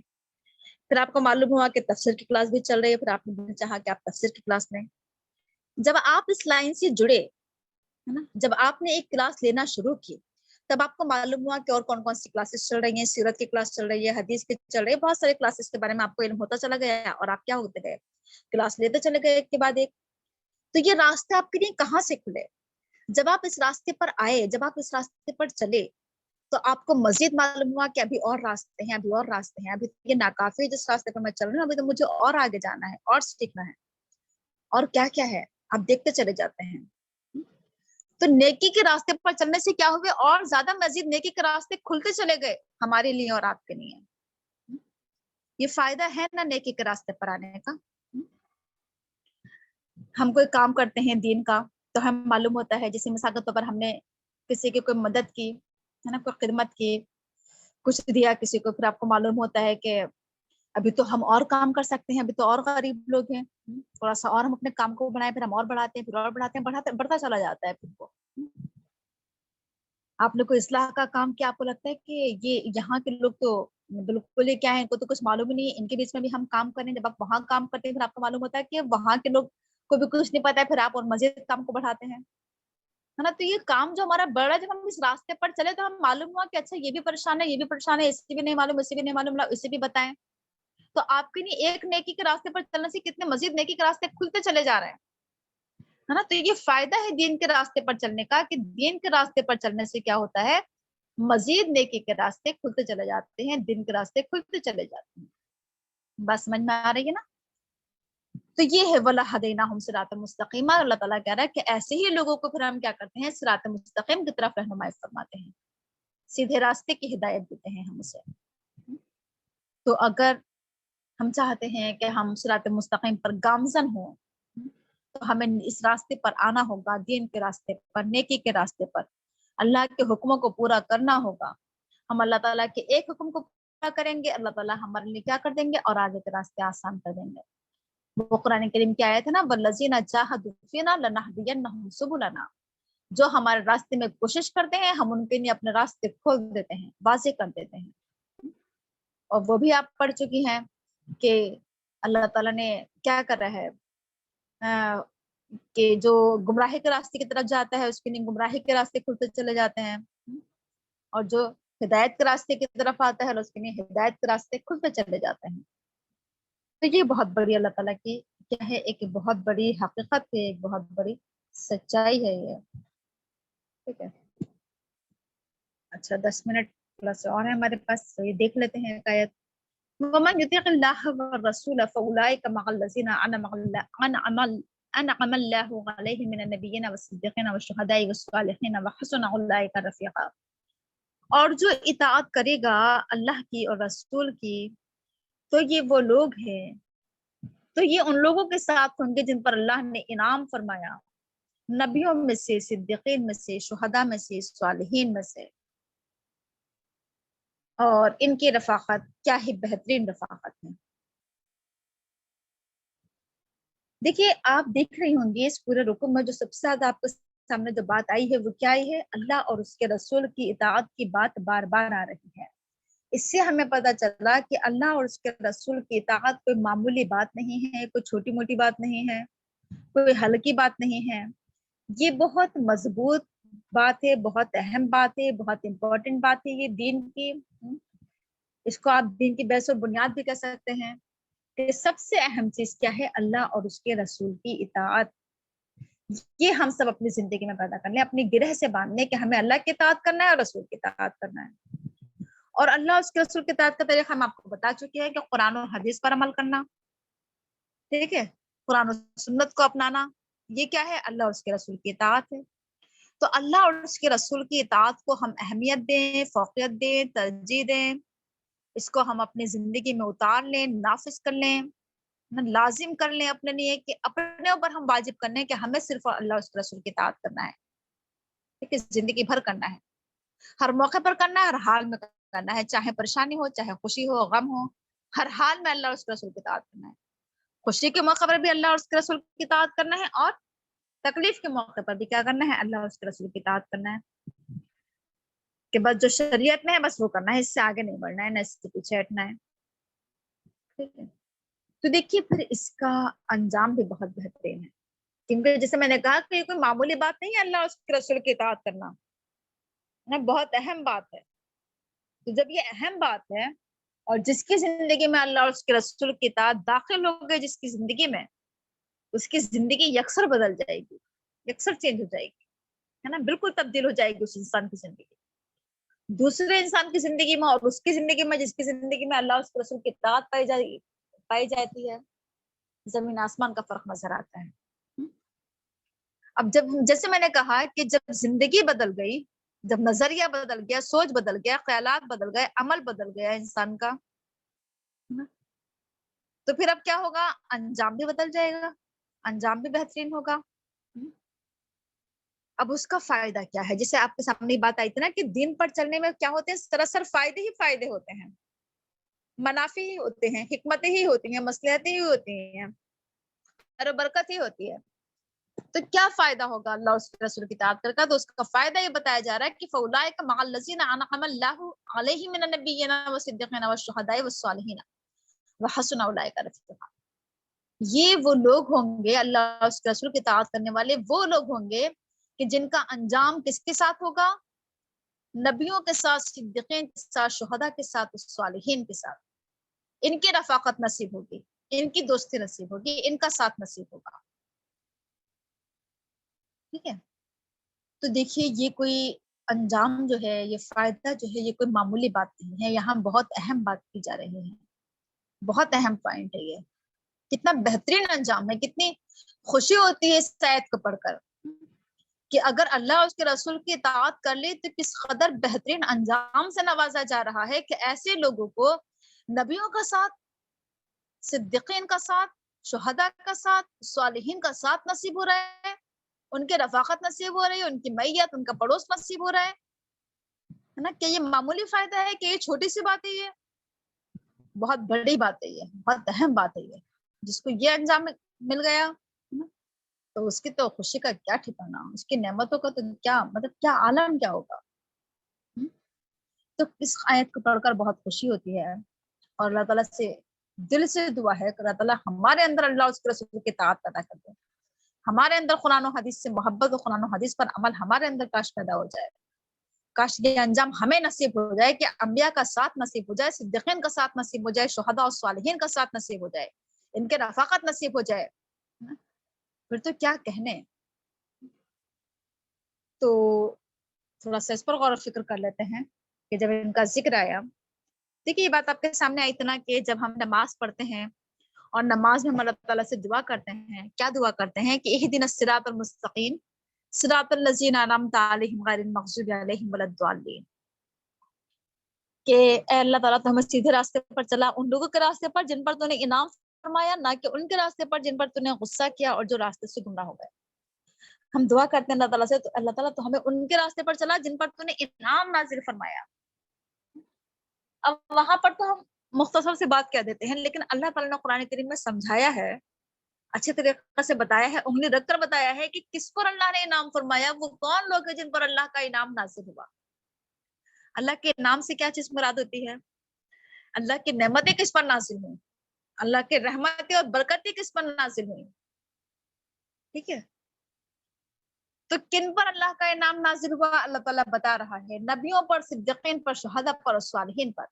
پھر آپ کو معلوم ہوا کہ تفسیر کی کلاس بھی چل رہی ہے، پھر آپ نے چاہا کہ آپ تفسیر کی کلاس لیں. جب آپ اس لائن سے جڑے، ہے نا، جب آپ نے ایک کلاس لینا شروع کی تب آپ کو معلوم ہوا کہ اور کون کون سی کلاسز چل رہی ہیں، سیرت کی کلاس چل رہی ہے، حدیث کی چل رہی ہے، بہت سارے کلاسز کے بارے میں آپ کو علم ہوتا چلا گیا اور آپ کیا ہوتے گئے، کلاس لیتے چلے گئے ایک کے بعد ایک. تو یہ راستے آپ کے لیے کہاں سے کھلے؟ جب آپ اس راستے پر آئے، جب آپ اس راستے پر چلے تو آپ کو مزید معلوم ہوا کہ ابھی اور راستے ہیں، ابھی اور راستے ہیں، ابھی یہ ناکافی ہے جس راستے پر میں چل رہی ہوں، ابھی تو مجھے اور آگے جانا ہے اور سیکھنا ہے اور کیا کیا ہے آپ دیکھتے چلے جاتے ہیں. تو نیکی کے راستے پر چلنے سے کیا ہوئے، اور زیادہ مزید نیکی کے راستے کھلتے چلے گئے ہمارے لیے اور آپ کے لیے. یہ فائدہ ہے نا نیکی کے راستے پر آنے کا. ہم کوئی کام کرتے ہیں دین کا تو ہمیں معلوم ہوتا ہے، جیسے مثال کے طور پر ہم نے کسی کی کوئی مدد کی، ہے نا، کوئی خدمت کی، کچھ دیا کسی کو، پھر آپ کو معلوم ہوتا ہے کہ ابھی تو ہم اور کام کر سکتے ہیں، ابھی تو اور غریب لوگ ہیں، تھوڑا سا اور ہم اپنے کام کو بڑھائیں، پھر ہم اور بڑھاتے ہیں، پھر اور بڑھاتے ہیں، بڑھتا چلا جاتا ہے. پھر وہ آپ نے کوئی اصلاح کا کام کیا، آپ کو لگتا ہے کہ یہ یہاں کے لوگ تو بالکل ہی کیا ہے، ان کو تو کچھ معلوم ہی نہیں ہے، ان کے بیچ میں بھی ہم کام کریں. جب آپ وہاں کام کرتے ہیں پھر آپ کو معلوم ہوتا ہے کہ وہاں کے لوگ کو بھی کچھ نہیں پتا ہے، پھر آپ اور مزید کام کو بڑھاتے ہیں، ہے نا. تو یہ کام جو ہمارا بڑھ رہا ہے، جب ہم اس راستے پر چلے تو ہم معلوم ہوا کہ اچھا یہ بھی پریشان ہے، یہ بھی پریشان ہے، اسے بھی نہیں معلوم، اسے بھی نہیں معلوم، اسے بھی بتائیں. تو آپ کے لیے ایک نیکی کے راستے پر چلنے سے کتنے مزید نیکی کے راستے کھلتے چلے جا رہے ہیں، ہے نا. تو یہ فائدہ ہے دین کے راستے پر چلنے کا کہ دین کے راستے پر چلنے سے کیا ہوتا ہے، مزید نیکی کے راستے کھلتے چلے جاتے ہیں، دین کے راستے کھلتے چلے جاتے ہیں. بس سمجھ میں آ رہی ہے نا. تو یہ ہے وَلَهَدَيْنَاهُمْ صِرَاطًا مُسْتَقِيمًا. اللہ تعالیٰ کہہ رہا ہے کہ ایسے ہی لوگوں کو پھر ہم کیا کرتے ہیں، صراط مستقیم کی طرف رہنمائی فرماتے ہیں، سیدھے راستے کی ہدایت دیتے ہیں ہم اسے. تو اگر ہم چاہتے ہیں کہ ہم صراط مستقیم پر گامزن ہوں تو ہمیں اس راستے پر آنا ہوگا، دین کے راستے پر، نیکی کے راستے پر، اللہ کے حکموں کو پورا کرنا ہوگا. ہم اللہ تعالیٰ کے ایک حکم کو پورا کریں گے، اللہ تعالیٰ ہمارے لیے کیا کر دیں گے، اور آگے کے راستے آسان کر دیں گے. وہ قرآن کریم کی آیت ہے نا، وَالَّذِينَ جَاهَدُوا فِينَا لَنَهْدِيَنَّهُمْ سُبُلَنَا. جو ہمارے راستے میں کوشش کرتے ہیں ہم ان کے لیے اپنے راستے کھول دیتے ہیں، واضح کر دیتے ہیں. اور وہ بھی آپ پڑھ چکی ہیں کہ اللہ تعالیٰ نے کیا کر رہا ہے، کہ جو گمراہی کے راستے کی طرف جاتا ہے اس کے لیے گمراہی کے راستے کھلتے چلے جاتے ہیں، اور جو ہدایت کے راستے کی طرف آتا ہے اس کے لیے ہدایت کے راستے کھلتے چلے جاتے ہیں. تو یہ بہت بڑی اللہ تعالیٰ کی کیا ہے، ایک بہت بڑی حقیقت ہے، ایک بہت بڑی سچائی ہے یہ. ٹھیک ہے، اچھا 10 منٹ تھوڑا سا اور ہے ہمارے پاس، تو یہ دیکھ لیتے ہیں آیت. وَمَنْ يُطِعِ اللَّهَ وَالرَّسُولَ فَأُولَٰئِكَ مَعَ الَّذِينَ أَنْعَمَ اللَّهُ عَلَيْهِم مِّنَ النَّبِيِّينَ وَالصِّدِّيقِينَ وَالشُّهَدَاءِ وَالصَّالِحِينَ وَحَسُنَ أُولَٰئِكَ رَفِيقًا. اور جو اطاعت کرے گا اللہ کی اور رسول کی تو یہ وہ لوگ ہیں، تو یہ ان لوگوں کے ساتھ ہوں گے جن پر اللہ نے انعام فرمایا، نبیوں میں سے، صدیقین میں سے، شہداء میں سے، صالحین میں سے. اور ان کی رفاقت کیا ہی بہترین رفاقت ہے. دیکھیے آپ دیکھ رہی ہوں گی اس پورے رکوع میں جو سب سے زیادہ آپ کے سامنے جو بات آئی ہے وہ کیا آئی ہے، اللہ اور اس کے رسول کی اطاعت کی بات بار بار آ رہی ہے. اس سے ہمیں پتہ چلا کہ اللہ اور اس کے رسول کی اطاعت کوئی معمولی بات نہیں ہے، کوئی چھوٹی موٹی بات نہیں ہے، کوئی ہلکی بات نہیں ہے. یہ بہت مضبوط بات ہے، بہت اہم بات ہے، بہت امپورٹنٹ بات ہے. یہ دین کی، اس کو آپ دین کی بیس اور بنیاد بھی کہہ سکتے ہیں کہ سب سے اہم چیز کیا ہے، اللہ اور اس کے رسول کی اطاعت. یہ ہم سب اپنی زندگی میں پیدا کر لیں، اپنی گرہ سے باندھنے کہ ہمیں اللہ کی اطاعت کرنا ہے اور رسول کی اطاعت کرنا ہے. اور اللہ اس کے رسول کی اطاعت کا طریقہ ہم آپ کو بتا چکے ہیں کہ قرآن اور حدیث پر عمل کرنا، ٹھیک ہے، قرآن و سنت کو اپنانا، یہ کیا ہے؟ اللہ اور اس کے رسول کی اطاعت ہے. تو اللہ اور اس کے رسول کی اطاعت کو ہم اہمیت دیں، فوقیت دیں، ترجیح دیں، اس کو ہم اپنی زندگی میں اتار لیں، نافذ کر لیں، لازم کر لیں اپنے لیے، کہ اپنے اوپر ہم واجب کرنے کہ ہمیں صرف اللہ اور اس کے رسول کی اطاعت کرنا ہے. ٹھیک ہے، زندگی بھر کرنا ہے، ہر موقع پر کرنا ہے، ہر حال میں کرنا ہے، چاہے پریشانی ہو، چاہے خوشی ہو، غم ہو، ہر حال میں اللہ اور اس کے رسول کی اطاعت کرنا ہے. خوشی کے موقع پر بھی اللہ اور اس کے رسول کی اطاعت کرنا ہے، اور تکلیف کے موقع پر بھی کیا کرنا ہے؟ اللہ اور اس کے رسول کی اطاعت کرنا ہے. کہ بس جو شریعت میں ہے بس وہ کرنا ہے، اس سے آگے نہیں بڑھنا ہے، نہ اس سے پیچھے ہٹنا ہے. ٹھیک ہے، تو دیکھیے پھر اس کا انجام بھی بہت بہترین ہے، کیونکہ جیسے میں نے کہا کہ یہ کوئی معمولی بات نہیں ہے اللہ اور اس کے رسول کی اطاعت کرنا، بہت اہم بات ہے. تو جب یہ اہم بات ہے اور جس کی زندگی میں اللہ اور اس کے رسول کی اطاعت داخل ہو گئے جس کی زندگی میں، اس کی زندگی یکسر بدل جائے گی، یکسر چینج ہو جائے گی، ہے نا، بالکل تبدیل ہو جائے گی اس انسان کی زندگی دوسرے انسان کی زندگی میں، اور اس کی زندگی میں جس کی زندگی میں اللہ اور اس کے رسول کی اطاعت پائی جاتی ہے، زمین آسمان کا فرق نظر آتا ہے. اب جب جیسے میں نے کہا کہ جب زندگی بدل گئی، جب نظریہ بدل گیا، سوچ بدل گیا، خیالات بدل گئے، عمل بدل گیا انسان کا، تو پھر اب کیا ہوگا؟ انجام بھی بدل جائے گا، انجام بھی بہترین ہوگا. اب اس کا فائدہ کیا ہے؟ جسے آپ کے سامنے بات آئی تھی نا کہ دین پر چلنے میں کیا ہوتے ہیں؟ سراسر فائدے ہی فائدے ہوتے ہیں، منافع ہی ہوتے ہیں، حکمتیں ہی ہوتی ہیں، مصلحتیں ہی ہوتی ہیں، اور برکت ہی ہوتی ہے. تو کیا فائدہ ہوگا اللہ اور اس کے رسول کی اطاعت کر کے؟ تو اس کا فائدہ یہ بتایا جا رہا ہے کہ فَأُولَٰئِکَ مَعَ الَّذِينَ أَنْعَمَ اللَّهُ عَلَيْهِم مِّنَ النَّبِيِّينَ وَالصِّدِّيقِينَ وَالشُّهَدَاءِ وَالصَّالِحِينَ وَحَسُنَ أُولَٰئِکَ رَفِیقًا. یہ وہ لوگ ہوں گے، اللہ اور اس کے رسول کی اطاعت کرنے والے وہ لوگ ہوں گے کہ جن کا انجام کس کے ساتھ ہوگا؟ نبیوں کے ساتھ، صدیقین کے ساتھ، شہداء کے ساتھ، صالحین کے ساتھ. ان کی رفاقت نصیب ہوگی، ان کی دوستی نصیب ہوگی، ان کا ساتھ نصیب ہوگا. ٹھیک ہے، تو دیکھیے یہ کوئی انجام جو ہے، یہ فائدہ جو ہے، یہ کوئی معمولی بات نہیں ہے، یہاں بہت اہم بات کی جا رہی ہے، بہت اہم پوائنٹ ہے یہ. کتنا بہترین انجام ہے، کتنی خوشی ہوتی ہے اس آیت کو پڑھ کر کہ اگر اللہ اور اس کے رسول کی اطاعت کر لی تو کس قدر بہترین انجام سے نوازا جا رہا ہے کہ ایسے لوگوں کو نبیوں کا ساتھ، صدیقین کا ساتھ، شہداء کا ساتھ، صالحین کا ساتھ نصیب ہو رہا ہے، ان کے رفاقت نصیب ہو رہی ہے، ان کی معیت، ان کا پڑوس نصیب ہو رہا ہے نا. کہ یہ معمولی فائدہ ہے کہ یہ چھوٹی سی بات ہے؟ یہ بہت بڑی بات ہے، یہ بہت اہم بات ہے. یہ جس کو یہ انجام مل گیا تو اس کی تو خوشی کا کیا ٹھکانا، اس کی نعمتوں کا تو کیا مطلب، کیا عالم کیا ہوگا. تو اس آیت کو پڑھ کر بہت خوشی ہوتی ہے، اور اللہ تعالیٰ سے دل سے دعا ہے کہ اللہ تعالیٰ ہمارے اندر اللہ اس کے رسول کی اطاعت پیدا کر دے، ہمارے اندر قرآن و حدیث سے محبت و قرآن و حدیث پر عمل ہمارے اندر کاش پیدا ہو جائے. کاش یہ انجام ہمیں نصیب ہو جائے کہ انبیاء کا ساتھ نصیب ہو جائے، صدیقین کا ساتھ نصیب ہو جائے، شہداء اور صالحین کا ساتھ نصیب ہو جائے، ان کے رفاقت نصیب ہو جائے. پھر تو کیا کہنے. تو تھوڑا سا اس پر غور و فکر کر لیتے ہیں کہ جب ان کا ذکر آیا، دیکھیے یہ بات آپ کے سامنے آئی اتنا کہ جب ہم نماز پڑھتے ہیں اور نماز میں ہم اللہ تعالیٰ سے دعا کرتے ہیں، کیا دعا کرتے ہیں کہ اہدنا الصراط المستقیم صراط الذین انعمت علیہم غیر المغضوب علیہم ولا الضالین. کہ اے اللہ تعالیٰ تو ہمیں سیدھے راستے پر چلا، ان لوگوں کے راستے پر جن پر تو نے انعام فرمایا، نہ کہ ان کے راستے پر جن پر تو نے غصہ کیا اور جو راستے سے گمراہ ہو گئے. ہم دعا کرتے ہیں اللہ تعالیٰ سے، تو اللہ تعالیٰ تو ہمیں ان کے راستے پر چلا جن پر تو نے انعام نازل فرمایا. اب وہاں پر تو ہم مختصر سے بات کہہ دیتے ہیں، لیکن اللہ تعالیٰ نے قرآن کریم میں سمجھایا ہے، اچھے طریقے سے بتایا ہے، انگلی رکھ کر بتایا ہے کہ کس پر اللہ نے انعام فرمایا، وہ کون لوگ ہیں جن پر اللہ کا انعام نازل ہوا. اللہ کے نام سے کیا چیز مراد ہوتی ہے؟ اللہ کی نعمتیں کس پر نازل ہوئی، اللہ کے رحمتیں اور برکتیں کس پر نازل ہوئی. ٹھیک ہے، تو کن پر اللہ کا انعام نازل ہوا اللہ تعالیٰ بتا رہا ہے، نبیوں پر، صدیقین پر، شہداء پر اور صالحین پر.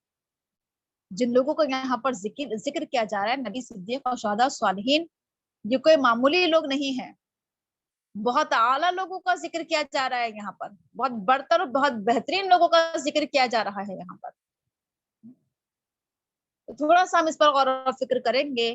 جن لوگوں کو یہاں پر ذکر کیا جا رہا ہے، نبی، صدیق اور شہداء، صالحین، یہ کوئی معمولی لوگ نہیں ہیں، بہت اعلیٰ لوگوں کا ذکر کیا جا رہا ہے یہاں پر، بہت برتر اور بہت بہترین لوگوں کا ذکر کیا جا رہا ہے یہاں پر. تھوڑا سا ہم اس پر غور و فکر کریں گے.